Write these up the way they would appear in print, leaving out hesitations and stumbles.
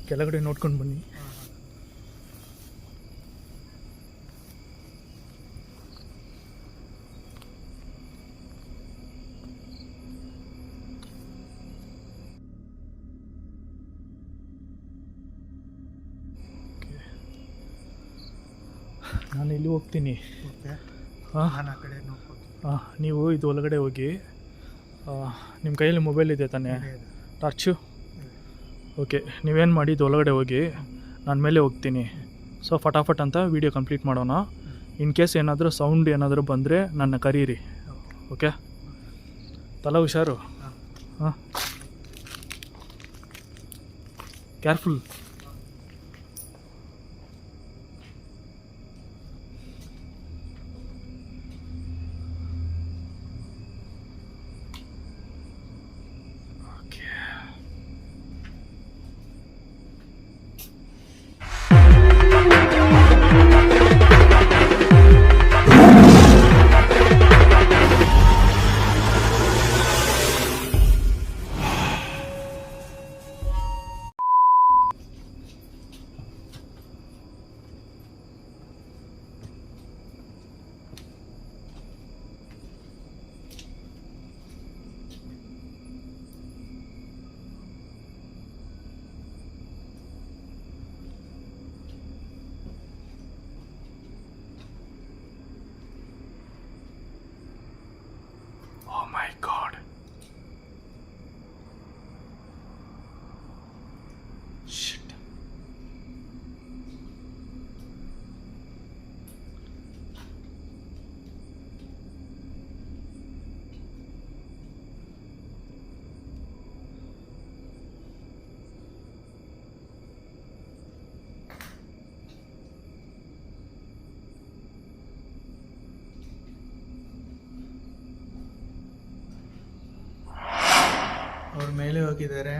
ಕೆಳಗಡೆ ನೋಡ್ಕೊಂಡು ಬನ್ನಿ. ನಾನು ಇಲ್ಲಿ ಹೋಗ್ತೀನಿ. ನಾನು ಆ ಕಡೆ ನೋಡ್ಕೊತೀನಿ. ನೀವು ಇದು ಒಳಗಡೆ ಹೋಗಿ. ನಿಮ್ಮ ಕೈಯಲ್ಲಿ ಮೊಬೈಲ್ ಇದೆ ತಾನೇ, ಟಾರ್ಚು? ಓಕೆ, ನೀವೇನು ಮಾಡಿ ಇದು ಒಳಗಡೆ ಹೋಗಿ, ನಾನು ಮೇಲೆ ಹೋಗ್ತೀನಿ. ಸೊ ಫಟಾಫಟ್ ಅಂತ ವೀಡಿಯೋ ಕಂಪ್ಲೀಟ್ ಮಾಡೋಣ. ಇನ್ ಕೇಸ್ ಏನಾದರೂ ಸೌಂಡ್ ಏನಾದರೂ ಬಂದರೆ ನನ್ನ ಕರೀರಿ. ಓಕೆ, ತಲೆ ಹುಷಾರು. ಹಾಂ, careful. Oh my God. Shit. ಅವ್ರ ಮೇಲೆ ಹೋಗಿದ್ದಾರೆ,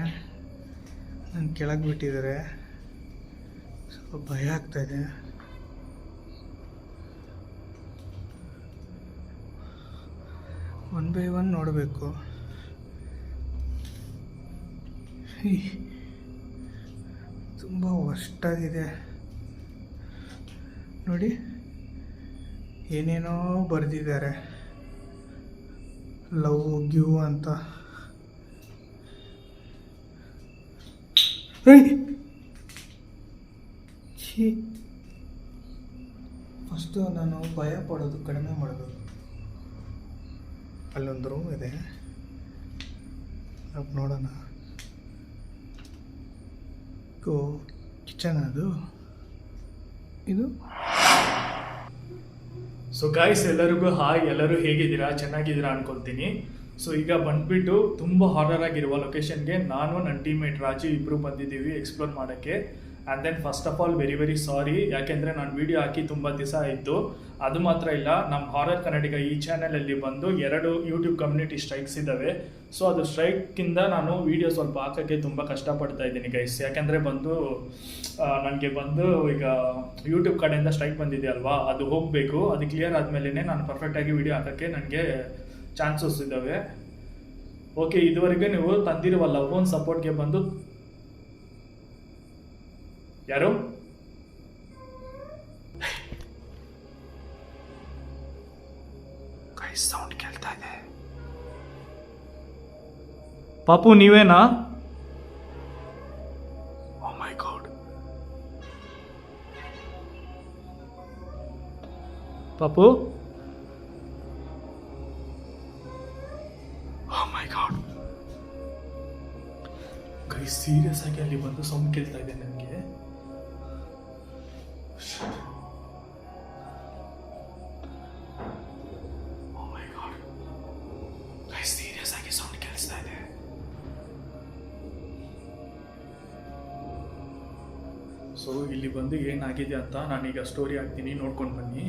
ನನ್ನ ಕೆಳಗೆ ಬಿಟ್ಟಿದ್ದಾರೆ. ಸ್ವಲ್ಪ ಭಯ ಆಗ್ತಾಯಿದೆ. ಒನ್ ಬೈ ಒನ್ ನೋಡಬೇಕು. ತುಂಬ ವರ್ಸ್ಟಾಗಿದೆ ನೋಡಿ, ಏನೇನೋ ಬರೆದಿದ್ದಾರೆ, ಲವ್ ಗ್ಯೂ ಅಂತ. ಫಸ್ಟು ನಾನು ಭಯ ಪಡೋದು ಕಡಿಮೆ ಮಾಡೋದು. ಅಲ್ಲೊಂದು ರೂಮ್ ಇದೆ, ಅದು ನೋಡೋಣ. ಕಿಚನ್ ಅದು ಇದು. ಸೊ ಗಾಯ್ಸ್, ಎಲ್ಲರಿಗೂ ಹಾಯ್. ಎಲ್ಲರೂ ಹೇಗಿದ್ದೀರಾ? ಚೆನ್ನಾಗಿದ್ದೀರಾ ಅನ್ಕೊಳ್ತೀನಿ. ಸೊ ಈಗ ಬಂದ್ಬಿಟ್ಟು ತುಂಬ ಹಾರರ್ ಆಗಿರುವ ಲೊಕೇಶನ್ಗೆ ನಾನು ನನ್ನ ಟೀಮ್ಮೇಟ್ ರಾಜು ಇಬ್ಬರು ಬಂದಿದ್ದೀವಿ ಎಕ್ಸ್ಪ್ಲೋರ್ ಮಾಡೋಕ್ಕೆ. And then first of all very very sorry, ಯಾಕೆಂದರೆ ನಾನು ವೀಡಿಯೋ ಹಾಕಿ ತುಂಬ ದಿವಸ ಆಯಿತು. ಅದು ಮಾತ್ರ ಇಲ್ಲ, ನಮ್ಮ ಹಾರರ್ ಕನ್ನಡಿಗ ಈ ಚಾನಲಲ್ಲಿ ಬಂದು 2 ಯೂಟ್ಯೂಬ್ ಕಮ್ಯುನಿಟಿ ಸ್ಟ್ರೈಕ್ಸ್ ಇದ್ದಾವೆ. ಸೊ ಅದು ಸ್ಟ್ರೈಕಿಂದ ನಾನು ವೀಡಿಯೋ ಸ್ವಲ್ಪ ಹಾಕೋಕ್ಕೆ ತುಂಬ ಕಷ್ಟಪಡ್ತಾ ಇದ್ದೀನಿ ಗೈಸ್. ಯಾಕೆಂದರೆ ನನಗೆ ಈಗ ಯೂಟ್ಯೂಬ್ ಕಡೆಯಿಂದ ಸ್ಟ್ರೈಕ್ ಬಂದಿದೆ ಅಲ್ವಾ, ಅದು ಹೋಗಬೇಕು. ಅದು ಕ್ಲಿಯರ್ ಆದಮೇಲೆ ನಾನು ಪರ್ಫೆಕ್ಟಾಗಿ ವೀಡಿಯೋ ಹಾಕೋಕ್ಕೆ ನನಗೆ ಚಾನ್ಸಸ್ ಇದ್ದಾವೆ. ಓಕೆ, ಇದುವರೆಗೆ ನೀವು ತಂದಿರುವ ಲವ್ ಒನ್ ಸಪೋರ್ಟ್ಗೆ ಬಂದು ಯಾರು ಸೌಂಡ್ ಕೇಳ್ತಾ ಇದೆ. ಪಾಪು ನೀವೇನಾ? ಓ ಮೈ ಗಾಡ್. ಪಾಪು, ಓ ಮೈ ಗಾಡ್. ಕೈ ಸೀರಿಯಸ್ ಆಗಿ ಅಲ್ಲಿ ಬಂದು ಸೌಂಡ್ ಕೇಳ್ತಾ ಇದೆ ನನಗೆ. ಸೊ ಇಲ್ಲಿ ಬಂದು ಏನಾಗಿದೆ ಅಂತ ನಾನೀಗ ಸ್ಟೋರಿ ಹಾಕ್ತೀನಿ, ನೋಡ್ಕೊಂಡು ಬನ್ನಿ.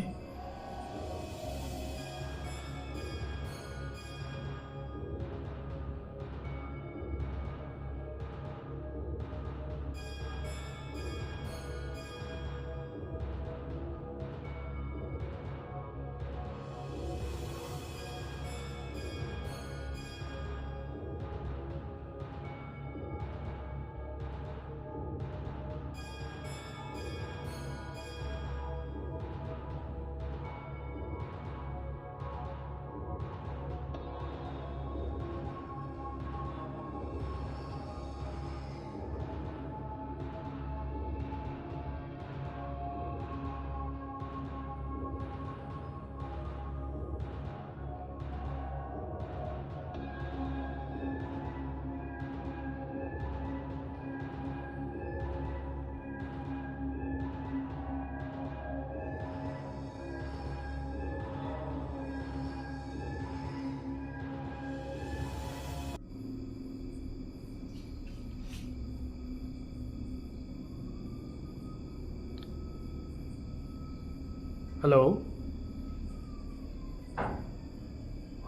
ಹಲೋ.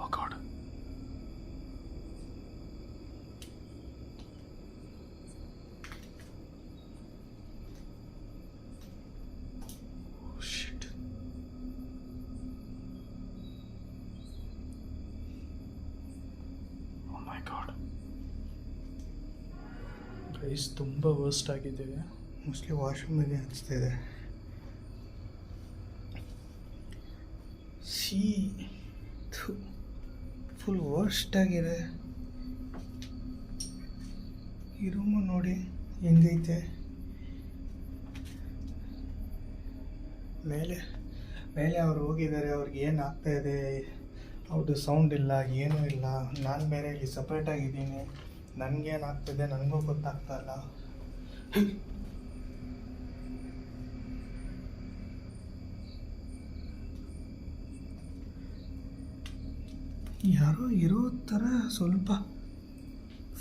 ಓ ಗಾಡ್. ಶಿಟ್. ಓ ಮೈ ಗಾಡ್. ಗೈಸ್ ತುಂಬ ವರ್ಸ್ಟ್ ಆಗಿದೆ. ಮೋಸ್ಟ್ಲಿ ವಾಶ್ರೂಮಿಗೆ ಅನಿಸ್ತಿದೆ. ಸಿ ಫುಲ್ ವರ್ಸ್ಟ್ ಆಗಿದೆ. ಈ ರೂಮು ನೋಡಿ ಹೆಂಗೈತೆ. ಮೇಲೆ ಅವ್ರು ಹೋಗಿದ್ದಾರೆ. ಅವ್ರಿಗೆ ಏನು ಆಗ್ತಾ ಇದೆ, ಅವ್ರದ್ದು ಸೌಂಡ್ ಇಲ್ಲ, ಏನೂ ಇಲ್ಲ. ನಾನು ಬೇರೆ ಇಲ್ಲಿ ಸಪ್ರೇಟಾಗಿದ್ದೀನಿ. ನನಗೇನಾಗ್ತಿದೆ ನನಗೂ ಗೊತ್ತಾಗ್ತಾ ಇಲ್ಲ. ಯಾರೋ ಇರೋ ಥರ ಸ್ವಲ್ಪ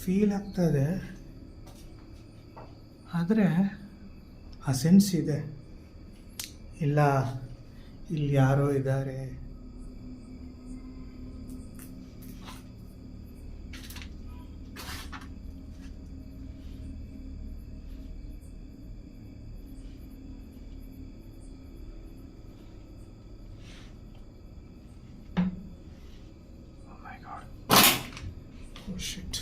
ಫೀಲ್ ಆಗ್ತದೆ, ಆದರೆ ಆ ಸೆನ್ಸ್ ಇದೆ. ಇಲ್ಲ, ಇಲ್ಲಿ ಯಾರೋ ಇದ್ದಾರೆ. Oh shit.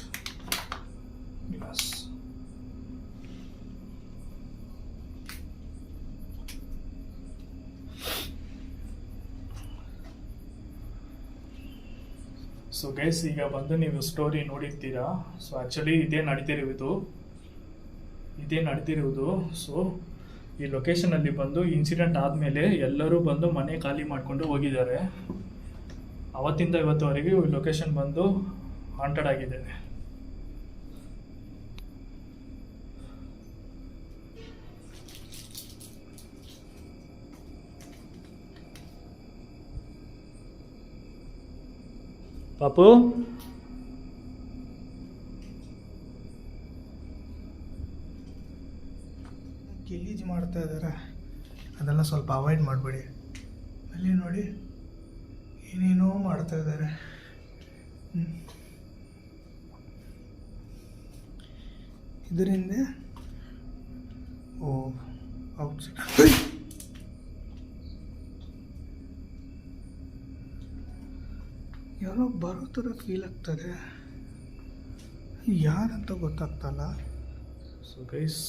Yes. So guys, ಈಗ ಬಂದು ನೀವು ಸ್ಟೋರಿ ನೋಡಿರ್ತೀರಾ. ಸೊ ಆ್ಯಕ್ಚುಲಿ ಇದೇ ನಡೀತಿರುವುದು. ಸೊ ಈ ಲೊಕೇಶನಲ್ಲಿ ಬಂದು ಇನ್ಸಿಡೆಂಟ್ ಆದಮೇಲೆ ಎಲ್ಲರೂ ಬಂದು ಮನೆ ಖಾಲಿ ಮಾಡಿಕೊಂಡು ಹೋಗಿದ್ದಾರೆ. ಅವತ್ತಿಂದ ಇವತ್ತುವರೆಗೆ ಈ ಲೊಕೇಶನ್ ಬಂದು ಹಾಂಟೆಡ್ ಆಗಿದೆ. ಪಾಪು, ಗಲೀಜ್ ಮಾಡ್ತಾ ಇದ್ದಾರೆ. ಅದೆಲ್ಲ ಸ್ವಲ್ಪ ಅವಾಯ್ಡ್ ಮಾಡಬೇಡಿ. ಅಲ್ಲಿ ನೋಡಿ ಏನೇನೋ ಮಾಡ್ತಾ ಇದ್ದಾರೆ. ಇದರಿಂದ ಔಟ್ಸೈಡ್ ಯಾರೋ ಬರೋ ಥರ ಫೀಲ್ ಆಗ್ತದೆ. ಯಾರಂತ ಗೊತ್ತಾಗ್ತಲ್ಲ. ಸೊ ಗೈಸ್,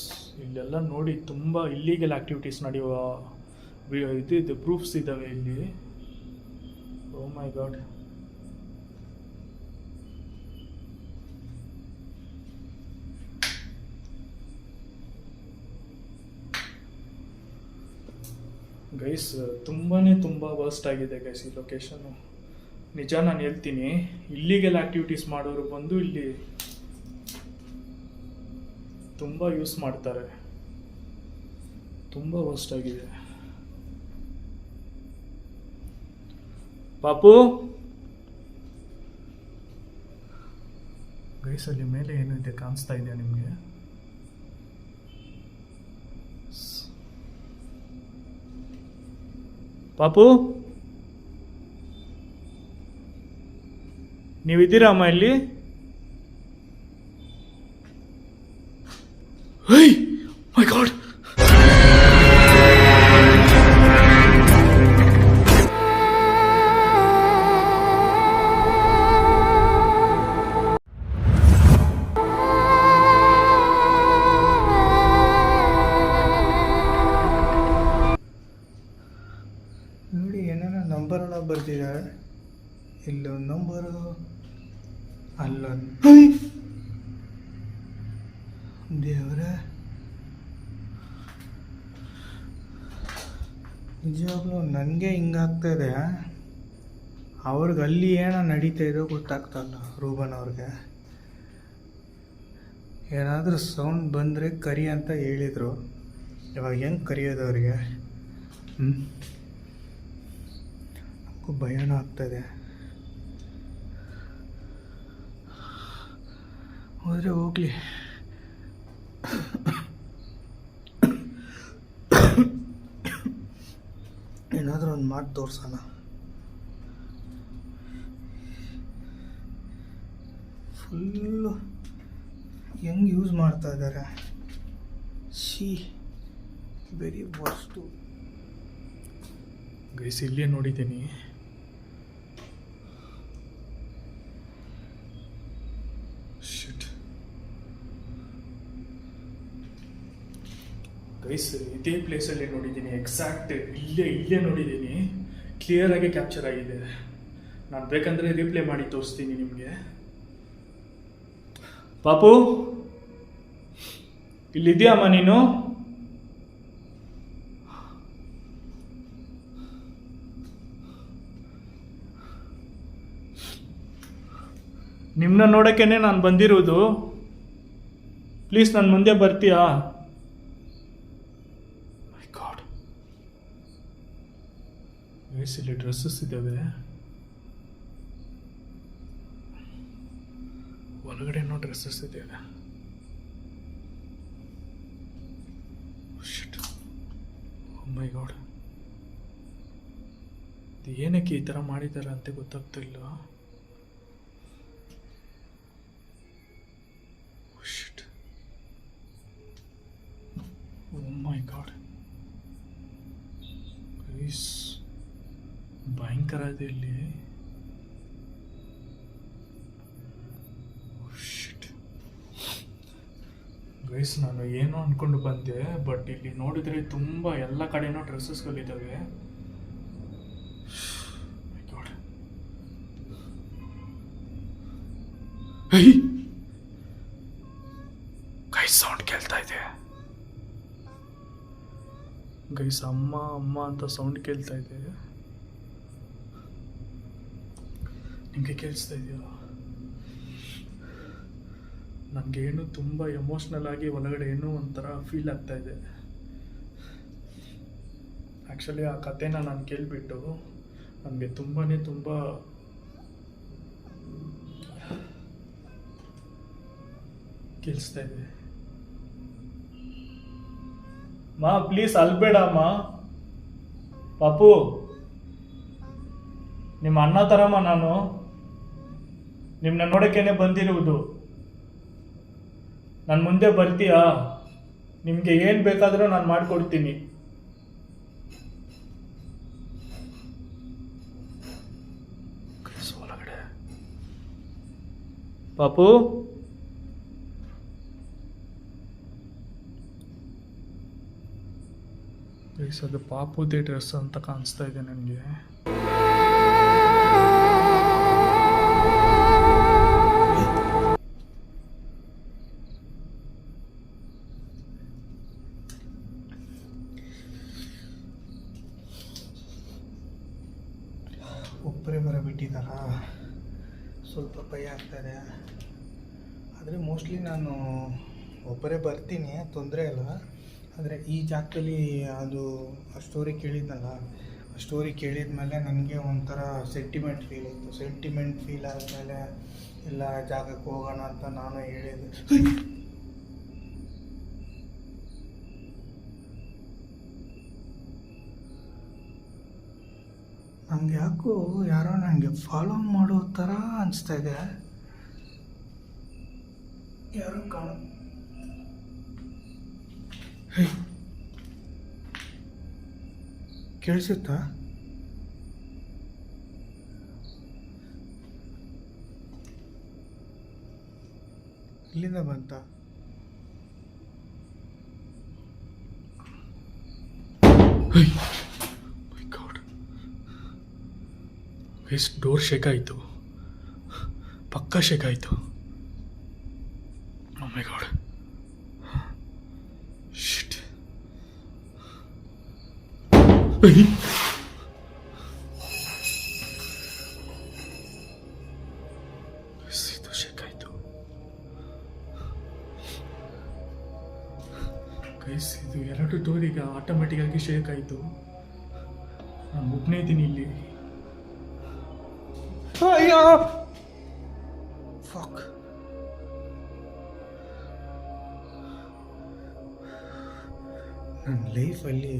ಇಲ್ಲೆಲ್ಲ ನೋಡಿ ತುಂಬ ಇಲ್ಲೀಗಲ್ ಆ್ಯಕ್ಟಿವಿಟೀಸ್ ನಡೆಯುವ ಇದು ಪ್ರೂಫ್ಸ್ ಇದ್ದಾವೆ ಇಲ್ಲಿ. ಓ ಮೈ ಗಾಡ್. ಗೈಸ್, ತುಂಬ ವರ್ಸ್ಟ್ ಆಗಿದೆ ಗೈಸ್ ಈ ಲೊಕೇಶನ್ನು. ನಿಜ ನಾನು ಹೇಳ್ತೀನಿ, ಇಲ್ಲಿಗೆಲ್ಲ ಆ್ಯಕ್ಟಿವಿಟೀಸ್ ಮಾಡೋರು ಬಂದು ಇಲ್ಲಿ ತುಂಬ ಯೂಸ್ ಮಾಡ್ತಾರೆ. ತುಂಬ ವರ್ಸ್ಟ್ ಆಗಿದೆ. ಪಾಪು, ಗೈಸ್ ಅಲ್ಲಿ ಮೇಲೆ ಏನು ಇದೆ ಕಾಣಿಸ್ತಾ ಇದೆಯಾ ನಿಮಗೆ? ಪಾಪು, ನೀವಿದ್ದೀರಾ ಅಮ್ಮ ಇಲ್ಲಿ? ಹೈ ಮೈ ಗಾಡ್. ನೋಡಿ, ಏನೇನೋ ನಂಬರೆಲ್ಲ ಬರ್ತಿದ್ದಾರೆ. ಇಲ್ಲೊಂದು ನಂಬರು, ಅಲ್ಲೊಂದು. ದೇವರೇ, ನಿಜವಾಗ್ಲೂ ನನಗೆ ಹಿಂಗಾಗ್ತಾಯಿದೆ. ಅವ್ರಿಗೆ ಅಲ್ಲಿ ಏನೋ ನಡೀತಾ ಇದೋ ಗೊತ್ತಾಗ್ತಲ್ಲ. ರೂಬನ್ ಅವ್ರಿಗೆ ಏನಾದರೂ ಸೌಂಡ್ ಬಂದರೆ ಕರಿ ಅಂತ ಹೇಳಿದರು. ಇವಾಗ ಹೆಂಗೆ ಕರಿಯೋದು ಅವ್ರಿಗೆ? ನನಗೂ ಭಯನೂ ಆಗ್ತಾಯಿದೆ. ಹೋದರೆ ಹೋಗಲಿ. ಏನಾದರೂ ಒಂದು ಮಾಡಿ ತೋರ್ಸೋಣ. ಫುಲ್ಲು ಹೆಂಗೆ ಯೂಸ್ ಮಾಡ್ತಾ ಇದ್ದಾರೆ, ಶಿ ವೆರಿ ವರ್ಸ್ಟು. ಗೈಸ್ ಇಲ್ಲೇ ನೋಡಿದ್ದೀನಿ, ಶಿಟ್ ಗೈಸ್ ಇದೇ ಪ್ಲೇಸಲ್ಲಿ ನೋಡಿದ್ದೀನಿ, ಎಕ್ಸಾಕ್ಟ್ ಇಲ್ಲೇ ನೋಡಿದ್ದೀನಿ, ಕ್ಲಿಯರಾಗಿ ಕ್ಯಾಪ್ಚರ್ ಆಗಿದೆ. ನಾನು ಬೇಕಂದರೆ ರಿಪ್ಲೇ ಮಾಡಿ ತೋರಿಸ್ತೀನಿ ನಿಮಗೆ. ಪಾಪು ಇಲ್ಲಿದೆಯಮ್ಮ ನೀನು? ನಿಮ್ಮನ್ನ ನೋಡೋಕ್ಕೇನೆ ನಾನು ಬಂದಿರೋದು. ಪ್ಲೀಸ್ ನನ್ನ ಮುಂದೆ ಬರ್ತೀಯಾ? ಮೈ ಗಾಡ್, ಇಲ್ಲಿ ಡ್ರೆಸ್ಸಸ್ ಇದ್ದಾವೆ, ಒಳಗಡೆನೂ ಡ್ರೆಸ್ಸಸ್ ಇದ್ದಾವೆ. ಶಿಟ್, ಮೈ ಗಾಡ್, ಏನಕ್ಕೆ ಈ ಥರ ಮಾಡಿದ್ದಾರೆ ಅಂತ ಗೊತ್ತಾಗ್ತಿಲ್ಲ. ಶಿಟ್, ಓ ಮೈ ಗಾಡ್ ಗೈಸ್, ಭಯಂಕರ ಇದೆ ಇಲ್ಲಿ. ಗೈಸ್ ನಾನು ಏನೋ ಅಂದ್ಕೊಂಡು ಬಂದೆ, ಬಟ್ ಇಲ್ಲಿ ನೋಡಿದರೆ ತುಂಬ ಎಲ್ಲ ಕಡೆನೂ ಡ್ರೆಸ್ಸಸ್ಗಳಿದ್ದಾವೆ. ಗೈಸ್ ಸೌಂಡ್ ಕೇಳ್ತಾ ಇದೆ ಗೈಸ್, ಅಮ್ಮ ಅಮ್ಮ ಅಂತ ಸೌಂಡ್ ಕೇಳ್ತಾ ಇದೆ. ನಿಮಗೆ ಕೇಳಿಸ್ತಾ ಇದೆಯಾ? ನನಗೇನು ತುಂಬ ಎಮೋಷ್ನಲ್ ಆಗಿ ಒಳಗಡೆ ಏನೋ ಒಂಥರ ಫೀಲ್ ಆಗ್ತಾ ಇದೆ. ಆ್ಯಕ್ಚುಲಿ ಆ ಕಥೆನ ನಾನು ಕೇಳಿಬಿಟ್ಟು ನನಗೆ ತುಂಬ ಕೇಳಿಸ್ತಾ ಇದೆ. ಮಾ ಪ್ಲೀಸ್ ಅಲ್ಬೇಡ ಅಮ್ಮ. ಪಾಪು ನಿಮ್ಮ ಅಣ್ಣ ಥರಮ್ಮ, ನಾನು ನಿಮ್ಮನ್ನ ನೋಡೋಕ್ಕೇನೆ ಬಂದಿರುವುದು. ನನ್ನ ಮುಂದೆ ಬರ್ತೀಯಾ? ನಿಮಗೆ ಏನು ಬೇಕಾದರೂ ನಾನು ಮಾಡಿಕೊಡ್ತೀನಿ. ಒಳಗಡೆ ಪಾಪು, ಅದು ಪಾಪುದೇ ಡ್ರೆಸ್ ಅಂತ ಕಾಣಿಸ್ತಾ ಇದೆ ನನಗೆ. ಒಬ್ಬರೇ ಬರಬಿಟ್ಟಿದ್ದಾರ, ಸ್ವಲ್ಪ ಭಯ ಆಗ್ತಾಯಿದೆ. ಆದರೆ ಮೋಸ್ಟ್ಲಿ ನಾನು ಒಬ್ಬರೇ ಬರ್ತೀನಿ, ತೊಂದರೆ ಇಲ್ಲ. ಆದರೆ ಈ ಜಾಗದಲ್ಲಿ ಅದು ಆ ಸ್ಟೋರಿ ಕೇಳಿದ್ನಲ್ಲ, ಆ ಸ್ಟೋರಿ ಕೇಳಿದ್ಮೇಲೆ ನನಗೆ ಒಂಥರ ಸೆಂಟಿಮೆಂಟ್ ಫೀಲ್ ಇತ್ತು. ಸೆಂಟಿಮೆಂಟ್ ಫೀಲ್ ಆದಮೇಲೆ ಎಲ್ಲ ಜಾಗಕ್ಕೆ ಹೋಗೋಣ ಅಂತ ನಾನು ಹೇಳಿದೆ. ನಮ್ಗೆ ಯಾಕೋ ಯಾರೋ ನನಗೆ ಫಾಲೋ ಮಾಡೋ ಥರ ಅನಿಸ್ತಾ ಇದೆ. ಯಾರೋ ಕೇಳಿಸುತ್ತಾ? ಇಲ್ಲಿಂದ ಬಂತ? ಎಷ್ಟು ಡೋರ್ ಶೇಕ್ ಆಯಿತು, ಪಕ್ಕ ಶೇಕ್ ಆಯಿತು. ಓ ಮೈ ಗಾಡ್, ಶಿಟ್. ಇದು ಶೇಕ್ ಆಯಿತು ಗೈಸ್. ಇದು ಎರಡು ಡೋರ್ ಈಗ ಆಟೋಮೆಟಿಕ್ ಆಗಿ ಶೇಕ್ ಆಯಿತು. ನಾನು ಒಬ್ಬನೇ ಇದ್ದೀನಿ ಇಲ್ಲಿ. ಅಯ್ಯೋ ಫಕ್. ನನ್ನ ಲೈಫಲ್ಲಿ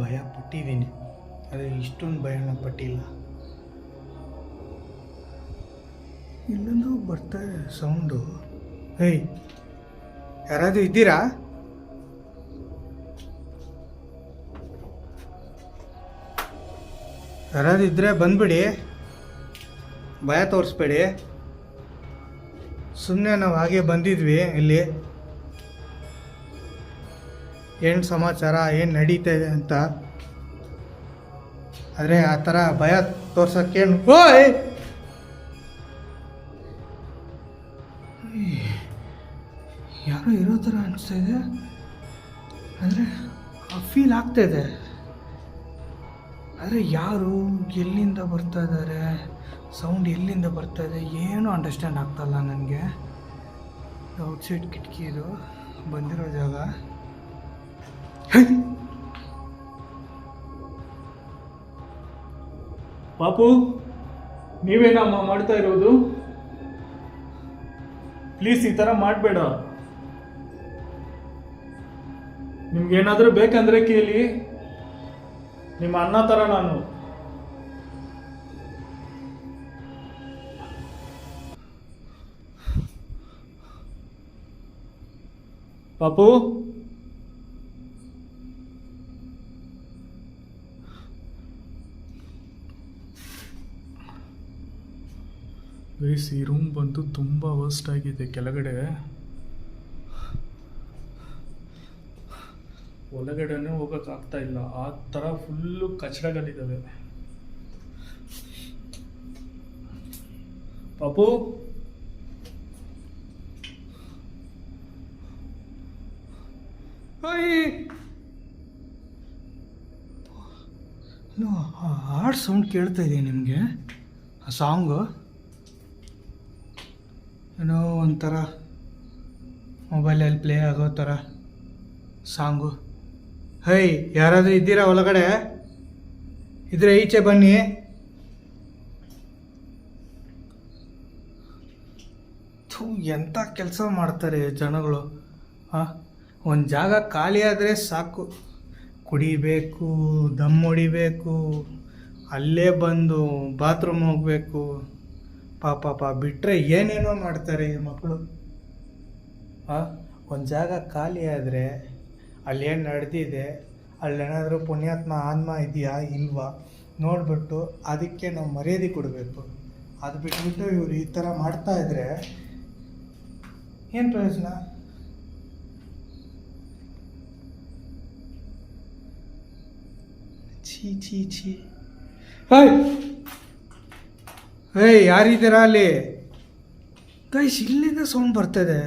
ಭಯ ಪಟ್ಟಿದ್ದೀನಿ, ಆದರೆ ಇಷ್ಟೊಂದು ಭಯನ ಪಟ್ಟಿಲ್ಲ. ಇಲ್ಲೊಂದು ಬರ್ತಾ ಇದೆ ಸೌಂಡು. ಹೇಯ್, ಯಾರಾದರೂ ಇದ್ದೀರಾ? ಯಾರಾದರೂ ಇದ್ದರೆ ಬಂದ್ಬಿಡಿ, ಭಯ ತೋರಿಸ್ಬೇಡಿ. ಸುಮ್ಮನೆ ನಾವು ಹಾಗೆ ಬಂದಿದ್ವಿ ಇಲ್ಲಿ, ಏನು ಸಮಾಚಾರ, ಏನು ನಡೀತಾ ಇದೆ ಅಂತ. ಆದರೆ ಆ ಥರ ಭಯ ತೋರ್ಸೋಕ್ಕೇನು, ಓಯ್ ಯಾರೋ ಇರೋ ಥರ ಅನಿಸ್ತಾ ಇದೆ. ಅಂದರೆ ಫೀಲ್ ಆಗ್ತಾ ಇದೆ. ಆದರೆ ಯಾರು, ಎಲ್ಲಿಂದ ಬರ್ತಾ ಇದ್ದಾರೆ, ಸೌಂಡ್ ಎಲ್ಲಿಂದ ಬರ್ತಾ ಇದೆ, ಏನೂ ಅಂಡರ್ಸ್ಟ್ಯಾಂಡ್ ಆಗ್ತಾಯಿಲ್ಲ ನನಗೆ. ಔಟ್ಸೈಡ್ ಕಿಟಕಿ ಇದು ಬಂದಿರೋ ಜಾಗ. ಪಾಪು, ನೀವೇನಮ್ಮ ಮಾಡ್ತಾ ಇರೋದು? ಪ್ಲೀಸ್ ಈ ಥರ ಮಾಡಬೇಡ. ನಿಮ್ಗೇನಾದರೂ ಬೇಕಂದ್ರೆ ಕೇಳಿ, ನಿಮ್ಮ ಅಣ್ಣ ಥರ ನಾನು. ಪಾಪು, ಈ ರೂಮ್ ಬಂದು ತುಂಬ ವರ್ಸ್ಟ್ ಆಗಿದೆ. ಕೆಳಗಡೆ ಒಳಗಡೆನೇ ಹೋಗೋಕ್ಕಾಗ್ತಾ ಇಲ್ಲ, ಆ ಥರ ಫುಲ್ಲು ಕಚಡಗಳಿದ್ದಾವೆ. ಪಾಪು, ಹಾಡ್ ಸೌಂಡ್ ಕೇಳ್ತಾ ಇದೆಯಾ ನಿಮಗೆ? ಆ ಸಾಂಗು ಏನೋ ಒಂಥರ ಮೊಬೈಲಲ್ಲಿ ಪ್ಲೇ ಆಗೋ ಥರ ಸಾಂಗು. ಹೈ, ಯಾರಾದರೂ ಇದ್ದೀರಾ ಒಳಗಡೆ? ಇದ್ರೆ ಈಚೆ ಬನ್ನಿ. ಥೂ, ಎಂಥ ಕೆಲಸ ಮಾಡ್ತಾರೆ ಜನಗಳು. ಒಂದು ಜಾಗ ಖಾಲಿ ಆದರೆ ಸಾಕು, ಕುಡಿಬೇಕು, ದಮ್ ಹೊಡಿಬೇಕು, ಅಲ್ಲೇ ಬಂದು ಬಾತ್ರೂಮ್ ಹೋಗಬೇಕು. ಪಾಪ ಬಿಟ್ಟರೆ ಏನೇನೋ ಮಾಡ್ತಾರೆ ಈ ಮಕ್ಕಳು. ಒಂದು ಜಾಗ ಖಾಲಿ ಆದರೆ ಅಲ್ಲೇನು ನಡೆದಿದೆ, ಅಲ್ಲೇನಾದರೂ ಪುಣ್ಯಾತ್ಮ ಆತ್ಮ ಇದೆಯಾ ಇಲ್ವಾ ನೋಡಿಬಿಟ್ಟು ಅದಕ್ಕೆ ನಾವು ಮರ್ಯಾದೆ ಕೊಡಬೇಕು. ಅದು ಬಿಟ್ಬಿಟ್ಟು ಇವರು ಈ ಥರ ಮಾಡ್ತಾಯಿದ್ರೆ ಏನು ಪ್ರಯೋಜನ? ಛೀ ಛೀ ಛೀ. ಹೇಯ್, ಯಾರಿದ್ದೀರಾ ಅಲ್ಲಿ? ಗೈಸ್, ಇಲ್ಲಿಂದ ಸೌಂಡ್ ಬರ್ತಾಯಿದೆ.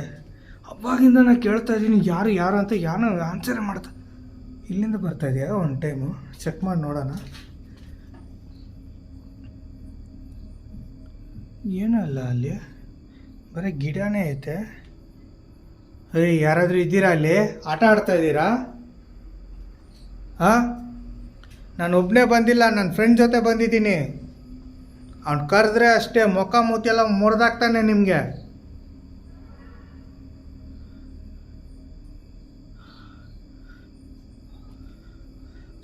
ಅವಾಗಿಂದ ನಾನು ಕೇಳ್ತಾ ಇದ್ದೀನಿ ಯಾರು ಅಂತ ಯಾರು ಆನ್ಸರ್ ಮಾಡ್ತಾ. ಇಲ್ಲಿಂದ ಬರ್ತಾ ಇದೆಯಾ? ಒಂದು ಟೈಮು ಚೆಕ್ ಮಾಡಿ ನೋಡೋಣ. ಏನೂ ಅಲ್ಲ ಅಲ್ಲಿ, ಬರೀ ಗಿಡನೇ ಐತೆ. ಏಯ್, ಯಾರಾದರೂ ಇದ್ದೀರಾ ಅಲ್ಲಿ? ಆಟ ಆಡ್ತಾ ಇದ್ದೀರಾ? ನಾನು ಒಬ್ಬನೇ ಬಂದಿಲ್ಲ, ನನ್ನ ಫ್ರೆಂಡ್ ಜೊತೆ ಬಂದಿದ್ದೀನಿ. ಅವ್ನು ಕರೆದ್ರೆ ಅಷ್ಟೇ ಮುಖ ಮೂತಿಯೆಲ್ಲ ಮುರಿದಾಗ್ತಾನೆ ನಿಮಗೆ.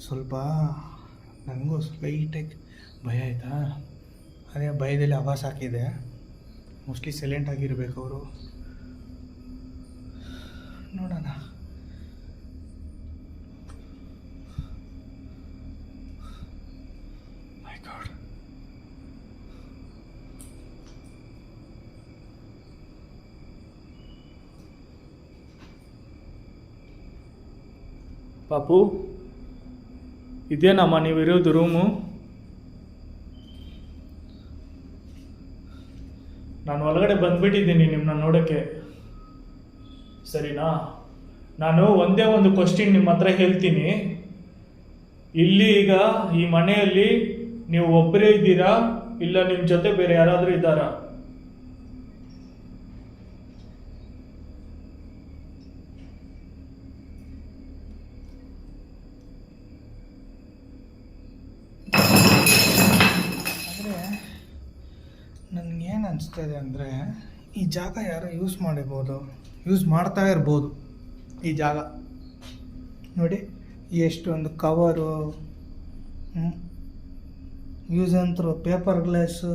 ಸ್ವಲ್ಪ ನನಗೂ ಲೈಟಾಗಿ ಭಯ ಆಯಿತಾ, ಅದೇ ಭಯದಲ್ಲಿ ಆವಾಸ ಹಾಕಿದೆ. ಮೋಸ್ಟ್ಲಿ ಸೈಲೆಂಟ್ ಆಗಿರ್ಬೇಕು ಅವರು. ನೋಡೋಣ. ಮೈ ಗಾಡ್. ಪಾಪು, ಇದೇನಮ್ಮ ನೀವಿರೋದು ರೂಮು? ನಾನು ಒಳಗಡೆ ಬಂದ್ಬಿಟ್ಟಿದ್ದೀನಿ ನಿಮ್ಮನ್ನ ನೋಡೋಕ್ಕೆ, ಸರಿನಾ? ನಾನು ಒಂದೇ ಒಂದು ಕ್ವಶ್ಚನ್ ನಿಮ್ಮ ಹತ್ರ ಹೇಳ್ತೀನಿ. ಇಲ್ಲಿ ಈಗ ಈ ಮನೆಯಲ್ಲಿ ನೀವು ಒಬ್ಬರೇ ಇದ್ದೀರಾ, ಇಲ್ಲ ನಿಮ್ಮ ಜೊತೆ ಬೇರೆ ಯಾರಾದರೂ ಇದ್ದಾರಾ? ನನಗೇನು ಅನಿಸ್ತಾ ಇದೆ ಅಂದರೆ, ಈ ಜಾಗ ಯಾರೋ ಯೂಸ್ ಮಾಡ್ತಾ ಇರ್ಬೋದು. ಈ ಜಾಗ ನೋಡಿ, ಎಷ್ಟೊಂದು ಕವರು, ಯೂಸ್ ಅಂತ್ರು ಪೇಪರ್ ಗ್ಲಾಸು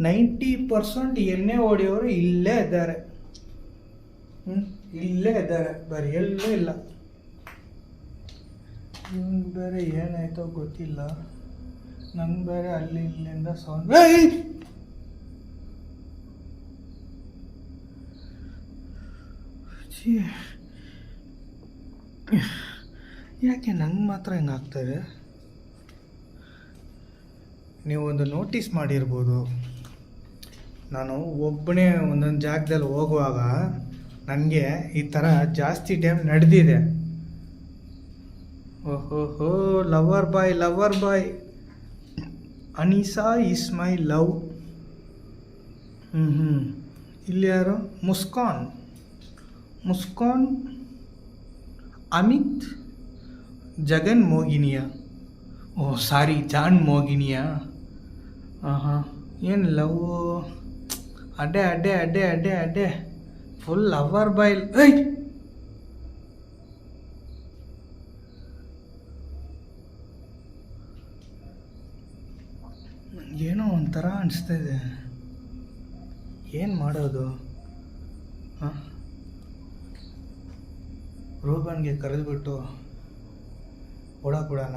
90% ಎಣ್ಣೆ ಹೊಡೆಯೋರು ಇಲ್ಲೇ ಇದ್ದಾರೆ. ಇಲ್ಲೇ ಇದ್ದಾರೆ, ಬೇರೆ ಎಲ್ಲೂ ಇಲ್ಲ. ನಿಮ್ಗೆ ಬೇರೆ ಏನಾಯ್ತೋ ಗೊತ್ತಿಲ್ಲ, ನಂಗೆ ಬೇರೆ ಅಲ್ಲಿ ಇಲ್ಲಿಂದ ಸೌಂಡ್. ಯಾಕೆ ನಂಗೆ ಮಾತ್ರ ಹಿಂಗೆ ಆಗ್ತದೆ? ನೀವೊಂದು ನೋಟಿಸ್ ಮಾಡಿರ್ಬೋದು, ನಾನು ಒಬ್ಬನೇ ಒಂದೊಂದು ಜಾಗದಲ್ಲಿ ಹೋಗುವಾಗ ನನಗೆ ಈ ಥರ ಜಾಸ್ತಿ ಟೈಮ್ ನಡೆದಿದೆ. ಓಹೋ, lover boy Anisa is my love. ಇಲ್ಲಿ ಯಾರು? ಮುಸ್ಕಾನ್ ಅಮಿತ್ ಜಗನ್ ಮೋಗಿನಿಯಾ. ಸಾರಿ, ಜಾನ್ ಮೋಗಿನಿಯಾ. ಏನು ಲವ್? ಅಡ್ಡೆ ಫುಲ್ ಲವರ್ ಬಾಯ್. ಏನೋ ಒಂಥರ ಅನಿಸ್ತಾಯಿದೆ, ಏನು ಮಾಡೋದು? ರೂಬನ್ಗೆ ಕರೆದುಬಿಟ್ಟು ಓಡಾಕ್ಬಿಡೋಣ?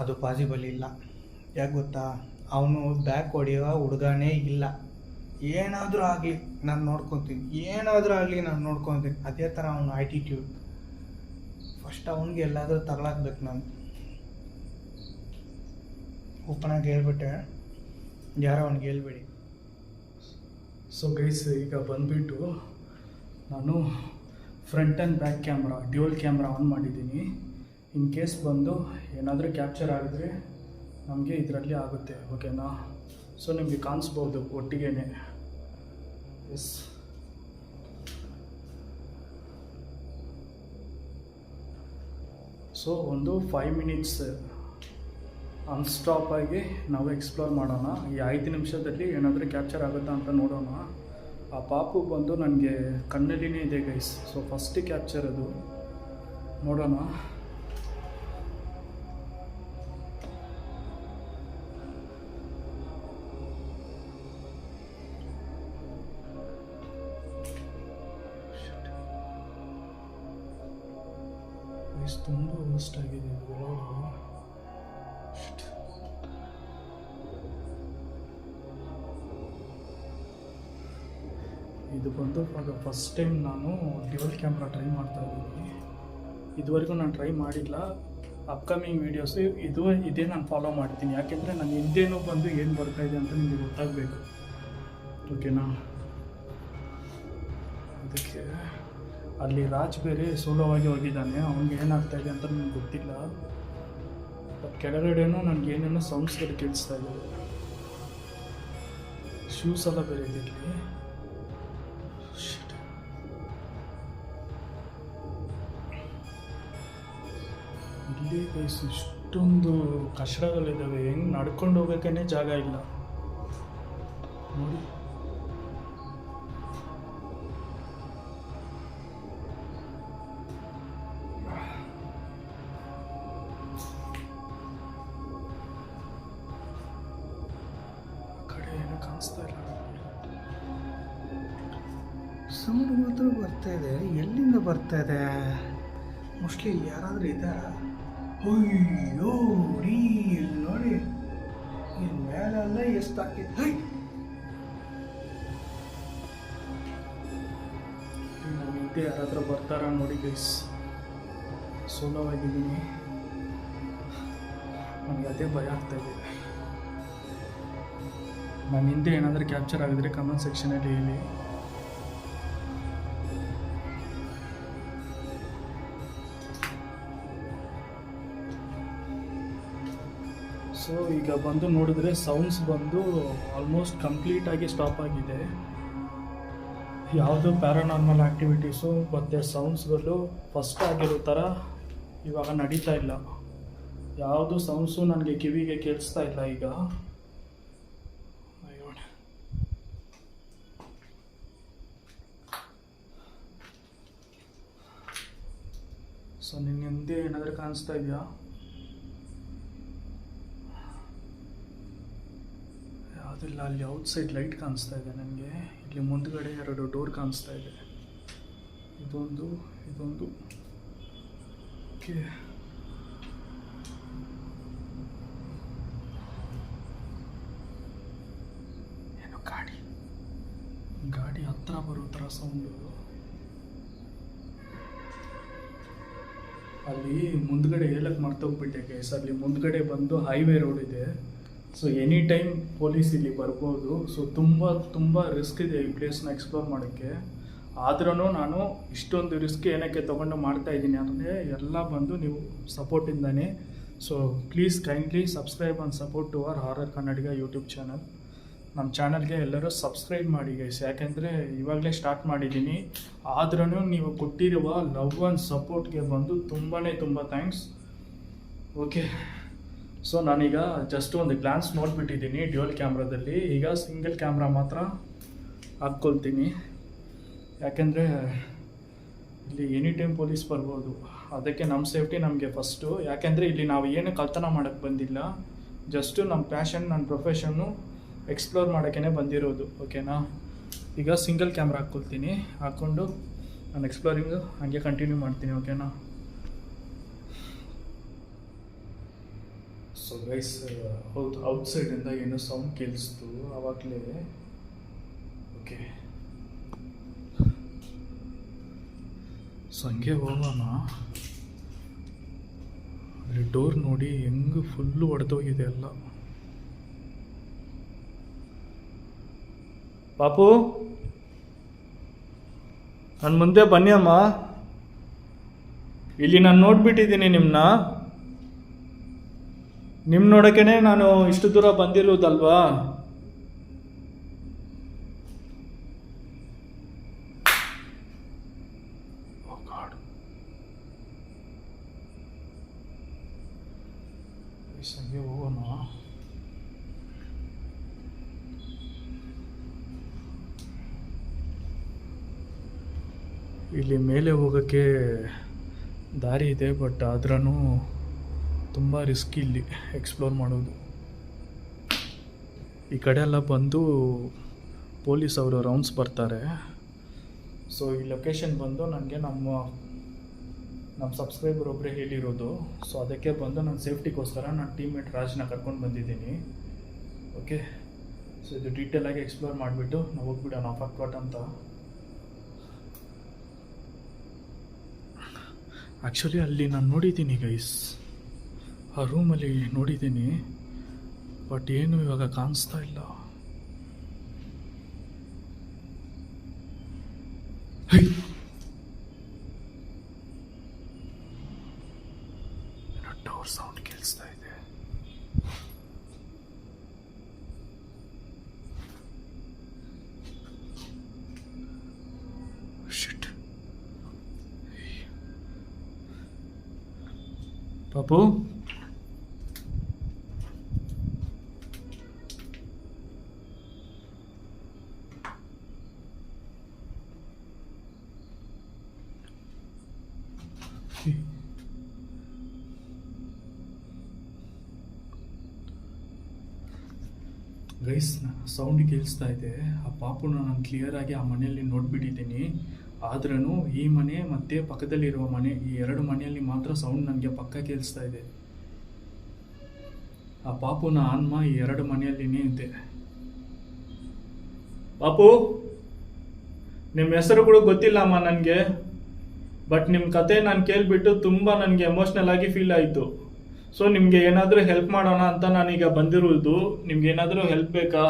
ಅದು ಪಾಸಿಬಲ್ ಇಲ್ಲ. ಯಾಕೆ ಗೊತ್ತಾ, ಅವನು ಬ್ಯಾಕ್ ಹೊಡೆಯೋ ಹುಡುಗನೇ ಇಲ್ಲ. ಏನಾದರೂ ಆಗಲಿ ನಾನು ನೋಡ್ಕೊತೀನಿ, ಅದೇ ಥರ ಅವನ ಆ್ಯಟಿಟ್ಯೂಡ್. ಫಸ್ಟ್ ಅವನಿಗೆ ಎಲ್ಲಾದರೂ ತಗೊಳಕ್ಬೇಕು. ನಾನು ಓಪನಾಗಿ ಹೇಳ್ಬಿಟ್ಟೆ, ಯಾರೋ ಅವ್ನಿಗೆ ಹೇಳ್ಬೇಡಿ. ಸೊ ಗೈಸ್, ಈಗ ಬಂದುಬಿಟ್ಟು ನಾನು front and back camera dual camera on ಮಾಡಿದ್ದೀನಿ. ಇನ್ ಕೇಸ್ ಬಂದು ಏನಾದರೂ ಕ್ಯಾಪ್ಚರ್ ಆಗಿದ್ರೆ ನಮಗೆ ಇದರಲ್ಲಿ ಆಗುತ್ತೆ, ಓಕೆನಾ? ಸೊ ನಿಮಗೆ ಕಾಣಿಸ್ಬೋದು ಒಟ್ಟಿಗೆ. ಎಸ್, ಸೊ ಒಂದು 5 ಮಿನಿಟ್ಸ್ ಅನ್ಸ್ಟಾಪಾಗಿ ನಾವು ಎಕ್ಸ್ಪ್ಲೋರ್ ಮಾಡೋಣ. ಈ 5 ನಿಮಿಷದಲ್ಲಿ ಏನಾದರೂ ಕ್ಯಾಪ್ಚರ್ ಆಗುತ್ತಾ ಅಂತ ನೋಡೋಣ. ಆ ಪಾಪು ಬಂದು ನನಗೆ ಕಣ್ಣಲ್ಲಿನೇ ಇದೆ ಗೈಸ್. ಸೊ ಫಸ್ಟ್ ಕ್ಯಾಪ್ಚರ್ ಅದು ನೋಡೋಣ. ತುಂಬ ವೇಸ್ಟ್ ಆಗಿದೆ ಇದು ಬಂದು ಫಸ್ಟ್ ಟೈಮ್ ನಾನು ಡ್ಯುಯಲ್ ಕ್ಯಾಮ್ರಾ ಟ್ರೈ ಮಾಡ್ತಾ ಇದ್ದೀನಿ. ಇದುವರೆಗೂ ನಾನು ಟ್ರೈ ಮಾಡಿಲ್ಲ. ಅಪ್ಕಮಿಂಗ್ ವೀಡಿಯೋಸು ಇದೇ ನಾನು ಫಾಲೋ ಮಾಡ್ತೀನಿ. ಯಾಕೆಂದರೆ ನಾನು ಹಿಂದೇನೂ ಬಂದು ಏನು ಬರ್ತಾಯಿದೆ ಅಂತ ನಿಮಗೆ ಗೊತ್ತಾಗಬೇಕು, ಓಕೆನಾ? ಅದಕ್ಕೆ ಅಲ್ಲಿ ರಾಜ್ ಬೇರೆ ಸೋಲೋವಾಗಿ ಹೋಗಿದ್ದಾನೆ, ಅವ್ನಿಗೆ ಏನಾಗ್ತಾಯಿದೆ ಅಂತ ನನಗೆ ಗೊತ್ತಿಲ್ಲ. ಬಟ್ ಕೆಳಗಡೆನೂ ನನಗೆ ಏನೇನೋ ಸೌಂಡ್ಸ್ಗಳು ಕೇಳಿಸ್ತಾ ಇದೆ. ಶೂಸ್ ಎಲ್ಲ ಬೇರೆ ಇದೆ ಇಲ್ಲಿ ಗೈಸ್. ಇಷ್ಟೊಂದು ಕಷ್ಟಗಳಿದ್ದಾವೆ, ಹೆಂಗೆ ನಡ್ಕೊಂಡು ಹೋಗೋಕ್ಕೇ ಜಾಗ ಇಲ್ಲ ನೋಡಿ. ಸೌಂಡ್ ಮಾತ್ರ ಬರ್ತಾ ಇದೆ, ಎಲ್ಲಿಂದ ಬರ್ತಾ ಇದೆ? ಮೋಸ್ಟ್ಲಿ ಯಾರಾದರೂ ಇದ್ದಾರಾ? ಅಯ್ಯೋ ರೀ, ಇಲ್ಲಿ ನೋಡಿ, ಇಲ್ಲಿ ಮೇಲೆಲ್ಲ ಎಷ್ಟು ಹಾಕಿದ್ದು. ನಮ್ಮ ಹಿಂದೆ ಯಾರಾದರೂ ಬರ್ತಾರ ನೋಡಿ ಗೈಸ್. ಸೋಲೋವಾಗಿದ್ದೀನಿ, ನನಗೆ ಅದೇ ಭಯ ಆಗ್ತಾಯಿದೆ. ನನ್ನ ಹಿಂದೆ ಏನಾದರೂ ಕ್ಯಾಪ್ಚರ್ ಆಗಿದ್ರೆ ಕಮೆಂಟ್ ಸೆಕ್ಷನಲ್ಲಿ ಹೇಳಿ. ಸೊ ಈಗ ಬಂದು ನೋಡಿದ್ರೆ ಸೌಂಡ್ಸ್ ಬಂದು ಆಲ್ಮೋಸ್ಟ್ ಕಂಪ್ಲೀಟಾಗಿ ಸ್ಟಾಪ್ ಆಗಿದೆ. ಯಾವುದು ಪ್ಯಾರಾನಾರ್ಮಲ್ ಆ್ಯಕ್ಟಿವಿಟೀಸು ಮತ್ತು ಸೌಂಡ್ಸ್ಗಳು ಫಸ್ಟ್ ಆಗಿರೋ ಥರ ಇವಾಗ ನಡೀತಾ ಇಲ್ಲ. ಯಾವುದು ಸೌಂಡ್ಸು ನನಗೆ ಕಿವಿಗೆ ಕೇಳಿಸ್ತಾ ಇಲ್ಲ ಈಗ. ಸೊ ನಿನ್ನ ಹಿಂದೆ ಏನಾದರೂ ಕಾಣಿಸ್ತಾ ಇದೆಯಾ? ಯಾವುದಿಲ್ಲ, ಅಲ್ಲಿ ಔಟ್ಸೈಡ್ ಲೈಟ್ ಕಾಣಿಸ್ತಾ ಇದೆ ನನಗೆ. ಇಲ್ಲಿ ಮುಂದ್ಗಡೆ 2 ಡೋರ್ ಕಾಣಿಸ್ತಾ ಇದೆ, ಇದೊಂದು ಓಕೆ. ಏನು ಗಾಡಿ ಹತ್ರ ಬರೋ ಥರ ಸೌಂಡು. ಅಲ್ಲಿ ಮುಂದ್ಗಡೆ ಹೇಳಕ್ಕೆ ಮರ್ತೋಗ್ಬಿಟ್ಟೆ ಗೈಸ್, ಅಲ್ಲಿ ಮುಂದ್ಗಡೆ ಬಂದು ಹೈವೇ ರೋಡ್ ಇದೆ. ಸೊ ಎನಿ ಟೈಮ್ ಪೊಲೀಸ್ ಇಲ್ಲಿ ಬರ್ಬೋದು. ಸೊ ತುಂಬ ರಿಸ್ಕ್ ಇದೆ ಈ ಪ್ಲೇಸ್ನ ಎಕ್ಸ್ಪ್ಲೋರ್ ಮಾಡೋಕ್ಕೆ. ಆದ್ರೂ ನಾನು ಇಷ್ಟೊಂದು ರಿಸ್ಕ್ ಏನಕ್ಕೆ ತೊಗೊಂಡು ಮಾಡ್ತಾ ಇದ್ದೀನಿ ಅಂದರೆ ಎಲ್ಲ ಬಂದು ನೀವು ಸಪೋರ್ಟಿಂದಾನೆ. So please kindly subscribe and support to our horror Kannadiga YouTube channel. ನಮ್ಮ ಚಾನಲ್ಗೆ ಎಲ್ಲರೂ ಸಬ್ಸ್ಕ್ರೈಬ್ ಮಾಡಿ ಗೈಸ್, ಯಾಕೆಂದರೆ ಇವಾಗಲೇ ಸ್ಟಾರ್ಟ್ ಮಾಡಿದ್ದೀನಿ. ಆದ್ರೂ ನೀವು ಕೊಟ್ಟಿರುವ ಲವ್ ಆ್ಯಂಡ್ ಸಪೋರ್ಟ್ಗೆ ಬಂದು ತುಂಬ ಥ್ಯಾಂಕ್ಸ್. ಓಕೆ, ಸೊ ನಾನೀಗ ಜಸ್ಟ್ ಒಂದು ಗ್ಲಾನ್ಸ್ ನೋಡಿಬಿಟ್ಟಿದ್ದೀನಿ ಡ್ಯುಯಲ್ ಕ್ಯಾಮ್ರಾದಲ್ಲಿ. ಈಗ ಸಿಂಗಲ್ ಕ್ಯಾಮ್ರಾ ಮಾತ್ರ ಹಾಕ್ಕೊಳ್ತೀನಿ, ಯಾಕೆಂದರೆ ಇಲ್ಲಿ ಎನಿ ಟೈಮ್ ಪೊಲೀಸ್ ಬರ್ಬೋದು. ಅದಕ್ಕೆ ನಮ್ಮ ಸೇಫ್ಟಿ ನಮಗೆ ಫಸ್ಟು. ಯಾಕೆಂದರೆ ಇಲ್ಲಿ ನಾವು ಏನು ಕಳ್ತನ ಮಾಡೋಕ್ಕೆ ಬಂದಿಲ್ಲ, ಜಸ್ಟು ನಮ್ಮ ಪ್ಯಾಷನ್, ನನ್ನ ಪ್ರೊಫೆಷನ್ನು ಎಕ್ಸ್ಪ್ಲೋರ್ ಮಾಡೋಕ್ಕೇ ಬಂದಿರೋದು. ಓಕೆನಾ? ಈಗ ಸಿಂಗಲ್ ಕ್ಯಾಮ್ರಾ ಹಾಕ್ಕೊಳ್ತೀನಿ, ಹಾಕ್ಕೊಂಡು ನಾನು ಎಕ್ಸ್ಪ್ಲೋರಿಂಗು ಹಾಗೆ ಕಂಟಿನ್ಯೂ ಮಾಡ್ತೀನಿ. ಓಕೆನಾ? ಸೊ ಗೈಸ್, ಹೌದು, ಔಟ್ಸೈಡಿಂದ ಏನೋ ಸೌಂಡ್ ಕೇಳಿಸ್ತು ಆವಾಗಲೇ. ಓಕೆ, ಸೊ ಹಂಗೆ ಹೋಗೋಣ. ಅಲ್ಲಿ ಡೋರ್ ನೋಡಿ ಹೆಂಗೆ ಫುಲ್ಲು ಒಡೆದೋಗಿದೆ ಎಲ್ಲ. ಪಾಪು, ನನ್ನ ಮುಂದೆ ಬನ್ನಿ ಅಮ್ಮ. ಇಲ್ಲಿ ನಾನು ನೋಡ್ಬಿಟ್ಟಿದ್ದೀನಿ ನಿಮ್ಮನ್ನ. ನಿಮ್ಮ ನೋಡೋಕ್ಕೇ ನಾನು ಇಷ್ಟು ದೂರ ಬಂದಿರೋದಲ್ವಾ. ಸಂಜೆ ಹೋಗೋಣ. ಇಲ್ಲಿ ಮೇಲೆ ಹೋಗೋಕ್ಕೆ ದಾರಿ ಇದೆ, ಬಟ್ ಆದ್ರೂ ತುಂಬ ರಿಸ್ಕ್ ಇಲ್ಲಿ ಎಕ್ಸ್ಪ್ಲೋರ್ ಮಾಡೋದು. ಈ ಕಡೆ ಎಲ್ಲ ಬಂದು ಪೊಲೀಸ್ ಅವರು ರೌಂಡ್ಸ್ ಬರ್ತಾರೆ. ಸೊ ಈ ಲೊಕೇಶನ್ ಬಂದು ನನಗೆ ನಮ್ಮ ಸಬ್ಸ್ಕ್ರೈಬರ್ ಒಬ್ಬರೇ ಹೇಳಿರೋದು. ಸೊ ಅದಕ್ಕೆ ಬಂದು ನನ್ನ ಸೇಫ್ಟಿಗೋಸ್ಕರ ನನ್ನ ಟೀಮ್ಮೇಟ್ ರಾಜ್ನ ಕರ್ಕೊಂಡು ಬಂದಿದ್ದೀನಿ. ಓಕೆ, ಸೊ ಇದು ಡೀಟೇಲಾಗಿ ಎಕ್ಸ್ಪ್ಲೋರ್ ಮಾಡಿಬಿಟ್ಟು ನಾವು ಹೋಗ್ಬಿಡೋಣ ಫಟ್ಫಟ್ ಅಂತ. ಆ್ಯಕ್ಚುಲಿ ಅಲ್ಲಿ ನಾನು ನೋಡಿದ್ದೀನಿ ಗೈಸ್, ಆ ರೂಮಲ್ಲಿ ನೋಡಿದ್ದೀನಿ, ಬಟ್ ಏನು ಇವಾಗ ಕಾಣಿಸ್ತಾ ಇಲ್ಲ. ಡೋರ್ ಸೌಂಡ್ ಕೇಳಿಸ್ತಾ ಇದೆ. ಶಿಟ್. ಪಾಪು, ಗೈಸ್, ಸೌಂಡ್ ಕೇಳಿಸ್ತಾ ಇದೆ. ಆ ಪಾಪುನ ನಾನು ಕ್ಲಿಯರಾಗಿ ಆ ಮನೆಯಲ್ಲಿ ನೋಡ್ಬಿಟ್ಟಿದ್ದೀನಿ. ಆದ್ರೂ ಈ ಮನೆ ಮತ್ತು ಪಕ್ಕದಲ್ಲಿರುವ ಮನೆ, ಈ 2 ಮನೆಯಲ್ಲಿ ಮಾತ್ರ ಸೌಂಡ್ ನನಗೆ ಪಕ್ಕ ಕೇಳಿಸ್ತಾ ಇದೆ. ಆ ಪಾಪುನ ಆನ್ಮ ಈ 2 ಮನೆಯಲ್ಲಿನೇ ಇದೆ. ಪಾಪು, ನಿಮ್ಮ ಹೆಸರು ಕೂಡ ಗೊತ್ತಿಲ್ಲ ಅಮ್ಮ ನನಗೆ, ಬಟ್ ನಿಮ್ಮ ಕತೆ ನಾನು ಕೇಳಿಬಿಟ್ಟು ತುಂಬ ನನಗೆ ಎಮೋಷ್ನಲ್ ಆಗಿ ಫೀಲ್ ಆಯಿತು. ಸೊ ನಿಮಗೆ ಏನಾದರೂ ಹೆಲ್ಪ್ ಮಾಡೋಣ ಅಂತ ನಾನೀಗ ಬಂದಿರೋದು. ನಿಮ್ಗೆ ಏನಾದರೂ ಹೆಲ್ಪ್ ಬೇಕಾ?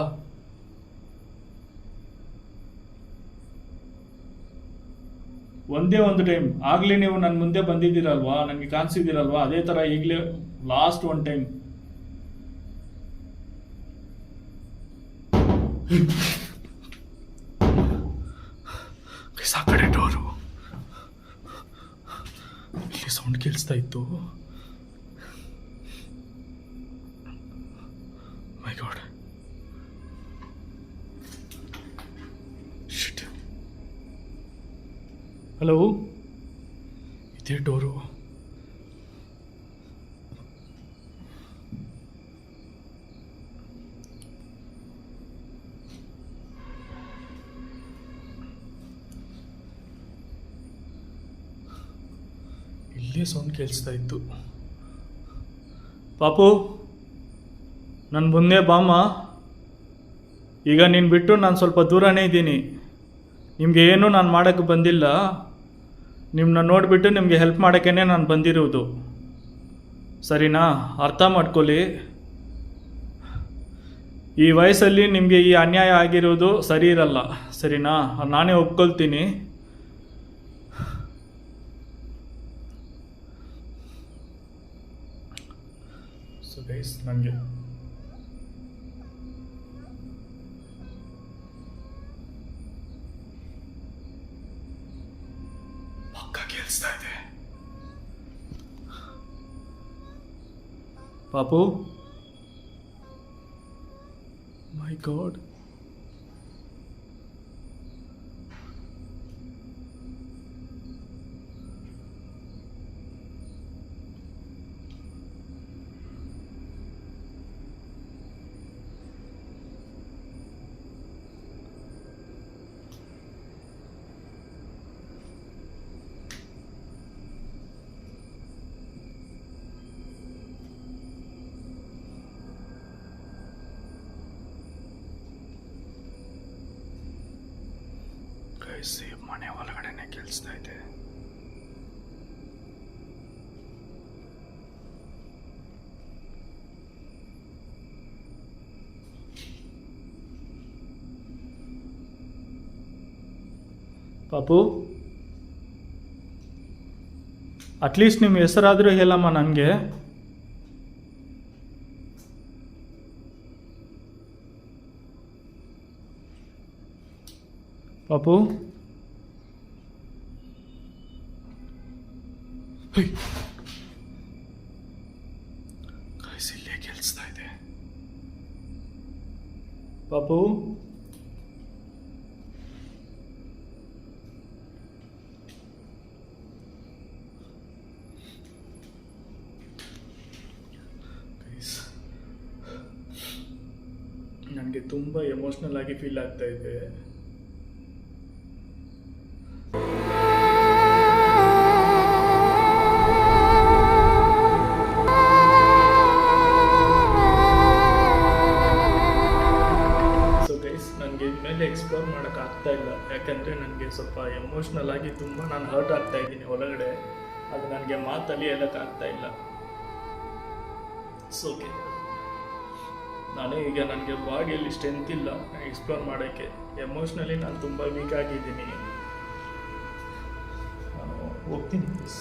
ಒಂದೇ ಒಂದು ಟೈಮ್ ಆಗಲೇ ನೀವು ನನ್ನ ಮುಂದೆ ಬಂದಿದ್ದೀರಲ್ವಾ, ನನಗೆ ಕಾಣಿಸಿದ್ದೀರಲ್ವಾ, ಅದೇ ಥರ ಈಗಲೇ ಲಾಸ್ಟ್ ಒನ್ ಟೈಮ್. ಆ ಕಡೆ ಡೋರು, ಇಲ್ಲಿ ಸೌಂಡ್ ಕೇಳಿಸ್ತಾ ಇತ್ತು. ಮೈ ಗಾಡ್, ಶಿಟ್. ಹಲೋ, ಇದೇ ಡೋರು. ಇಲ್ಲೇ ಸೌಂಡ್ ಕೇಳಿಸ್ತಾ ಇತ್ತು. ಪಾಪು, ನನ್ನ ಮುಂದೆ ಬಾಮ. ಈಗ ನೀನು ಬಿಟ್ಟು ನಾನು ಸ್ವಲ್ಪ ದೂರನೇ ಇದ್ದೀನಿ. ನಿಮಗೆ ಏನೂ ನಾನು ಮಾಡೋಕ್ಕೆ ಬಂದಿಲ್ಲ. ನಿಮ್ಮನ್ನ ನೋಡಿಬಿಟ್ಟು ನಿಮಗೆ ಹೆಲ್ಪ್ ಮಾಡೋಕ್ಕೇ ನಾನು ಬಂದಿರುವುದು, ಸರಿನಾ? ಅರ್ಥ ಮಾಡ್ಕೊಳ್ಳಿ. ಈ ವಯಸ್ಸಲ್ಲಿ ನಿಮಗೆ ಈ ಅನ್ಯಾಯ ಆಗಿರೋದು ಸರಿ ಇರಲ್ಲ, ಸರಿನಾ? ನಾನೇ ಒಪ್ಕೊಳ್ತೀನಿ. ಸೊ ಗೈಸ್, ನನಗೆ ಪಕ್ಕ ಕೇಳಿಸ್ತಾ ಇದೆ. ಪಾಪು, ಮೈ ಗಾಡ್, ಮನೆ ಒಳಗಡೆನೆ ಕೇಳಿಸ್ತಾ ಇದೆ. ಪಾಪು, ಅಟ್ಲೀಸ್ಟ್ ನಿಮ್ಮ ಹೆಸರಾದರೂ ಹೇಳಮ್ಮ ನನಗೆ. ಪಾಪು, ಇಲ್ಲೇ ಕೇಳಿಸ್ತಾ ಇದೆ. ಪಾಪು, ನನಗೆ ತುಂಬ ಎಮೋಷ್ನಲ್ ಆಗಿ ಫೀಲ್ ಆಗ್ತಾ ಇದೆ. ನನಗೆ ಇನ್ಮೇಲೆ ಎಕ್ಸ್ಪ್ಲೋರ್ ಮಾಡೋಕ್ಕೆ ಆಗ್ತಾ ಇಲ್ಲ, ಯಾಕಂದರೆ ನನಗೆ ಸ್ವಲ್ಪ ಎಮೋಷ್ನಲ್ ಆಗಿ ತುಂಬ ನಾನು ಹರ್ಟ್ ಆಗ್ತಾ ಇದ್ದೀನಿ ಒಳಗಡೆ. ಅದು ನನಗೆ ಮಾತಲ್ಲಿ ಹೇಳೋಕ್ಕಾಗ್ತಾ ಇಲ್ಲ. ಓಕೆ, ನಾನೇ ಈಗ ನನಗೆ ಬಾಡಿಯಲ್ಲಿ ಸ್ಟ್ರೆಂತ್ ಇಲ್ಲ ಎಕ್ಸ್ಪ್ಲೋರ್ ಮಾಡೋಕ್ಕೆ. ಎಮೋಷ್ನಲಿ ನಾನು ತುಂಬ ವೀಕ್ ಆಗಿದ್ದೀನಿ. ನಾನು ಹೋಗ್ತೀನಿ ಪ್ಲೀಸ್.